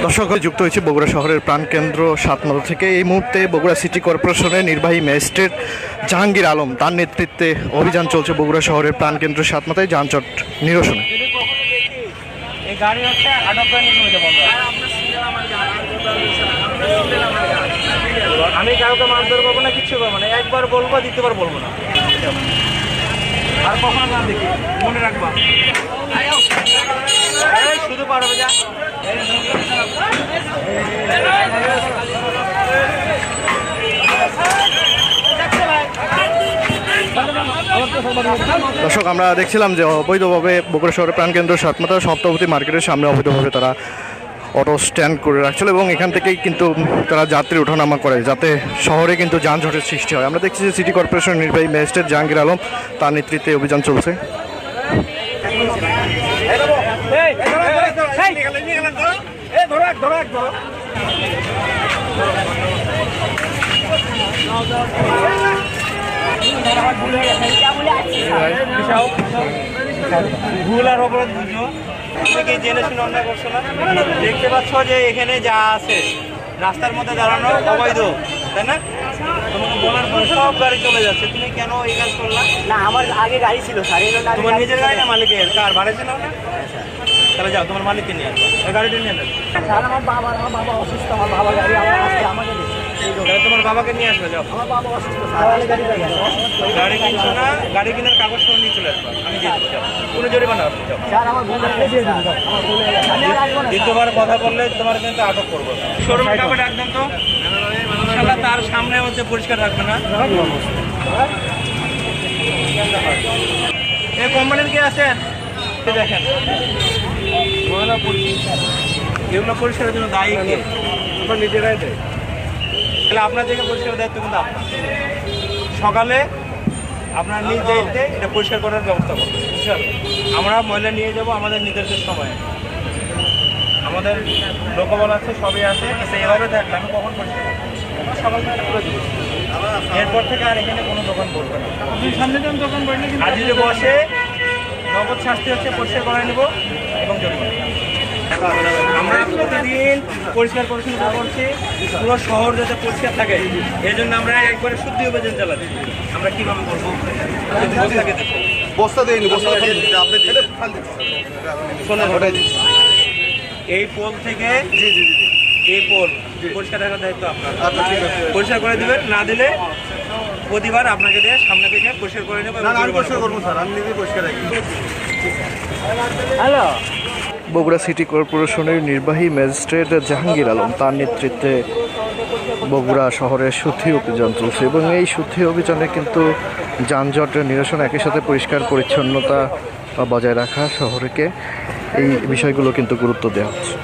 দর্শক যুক্ত হয়েছে বগুড়া শহরের প্রাণকেন্দ্র ৭ মাথা থেকে। এই মুহূর্তে বগুড়া সিটি কর্পোরেশনের নির্বাহী ম্যাজিস্ট্রেট জাহাঙ্গীর আলম তার নেতৃত্বে অভিযান চলছে বগুড়া শহরের প্রাণকেন্দ্র ৭ মাথায় যানজট নিরসনে। আমি কাউকে মারধর করবো না, কিচ্ছু করবো না, একবার বলবো, দ্বিতীয়বার বলবো না। আর কখনো না দেখি, মনে রাখবা। শুধু পারবে যা। দর্শক আমরা দেখছিলাম যে অবৈধভাবে বগুড়া শহরের প্রাণকেন্দ্র ৭ মাথা সপ্তাহপতি মার্কেটের সামনে অবৈধভাবে তারা অটো স্ট্যান্ড করে রাখছিল এবং এখান থেকেই কিন্তু তারা যাত্রী ওঠানামা করে, যাতে শহরে কিন্তু যানজটের সৃষ্টি হয়। আমরা দেখছি যে সিটি কর্পোরেশনের নির্বাহী ম্যাজিস্ট্রেট জাহাঙ্গীর আলম তার নেতৃত্বে অভিযান চলছে। ভুল আর অপরাধ বুঝো, তুমি জেনে শুনে অন্যায় করছো না? দেখতে পাচ্ছ যে এখানে যা আছে রাস্তার মধ্যে দাঁড়ানো অবৈধ, তাই না? তোমাকে বলার পরে সব গাড়ি চলে যাচ্ছে, তুমি কেন এই কাজ করলা? না, আমার আগে গাড়ি ছিল স্যার। তোমার নিজের গাড়ি না মালিকের? কার ভাড়া ছিল না? তাহলে যাও তোমার মালিককে নিয়ে আসবা, ওই গাড়িটা নিয়ে নেবে। স্যার আমার বাবা অসুস্থ, আমার বাবা গাড়ি আমাকে দিচ্ছে। তাহলে তোমার বাবাকে নিয়ে আসবে, যাও। আমার বাবা অসুস্থ স্যার, গাড়ি কিনছো না, গাড়ি কেনার কাগজ সহ নিয়ে চলে আসবা, আমি দিয়ে দেবো, যাও। কোনো জরিমানা হবে, যাও। স্যার আমার ভুল হয়ে গেছে, আমার ভুল হয়ে গেছে, আমি আর আসবো না। দ্বিতীয়বার কথা বললে তোমার কিন্তু আটক করবো। শোরুমের কাপড় একদম তো ইনশাআল্লাহ তার সামনে হচ্ছে পরিষ্কার রাখবে না। এই কোম্পানির কে আছেন দেখেন, এগুলো পরিষ্কারের জন্য দায়ী কে? আপনার নিজেরাই দেয়। তাহলে আপনার থেকে পরিষ্কারের দায়িত্ব কিন্তু আপনার। সকালে আপনার নিজ দায়িত্বে এটা পরিষ্কার করার ব্যবস্থা করবেন। আমরা ময়লা নিয়ে যাব আমাদের নিজেদের সময়ে, আমাদের লোকবল আছে, সবই আছে। এভাবে থাকলে আমি কখন পরিষ্কার করবো? সকাল থেকে করে দিব। এরপর থেকে আর এখানে কোনো দোকান বলবে না। সামনে যখন দোকান বললে আর যদি বসে নগদ শাস্তি হচ্ছে, পরিষ্কার করে নেব এবং জরিমানা। আমরা প্রতিদিন পরিষ্কার পরিচ্ছন্নতা করছি, পুরো শহর যাতে পরিষ্কার থাকে এই জন্য আমরা একবারে শুদ্ধি অভিযান চালাচ্ছি। আমরা কীভাবে করবো? বস্তা দেয়নি, বস্তা এই পোল থেকে এই পোল পরিষ্কার রাখার দায়িত্ব আপনার। পরিষ্কার করে দেবেন, না দিলে প্রতিবার আপনাকে দিয়ে সামনে থেকে পরিষ্কার করে নেবো। আমি পরিষ্কার করবো স্যার, আমি নিজেই পরিষ্কার রাখি। হ্যালো। বগুড়া সিটি কর্পোরেশনের নির্বাহী ম্যাজিস্ট্রেট জাহাঙ্গীর আলম তার নেতৃত্বে বগুড়া শহরের শুদ্ধি অভিযান চলছে এবং এই শুদ্ধি অভিযানে কিন্তু যানজট নিরসন, একই সাথে পরিষ্কার পরিচ্ছন্নতা বজায় রাখা শহরকে, এই বিষয়গুলো কিন্তু গুরুত্ব দেওয়া হচ্ছে।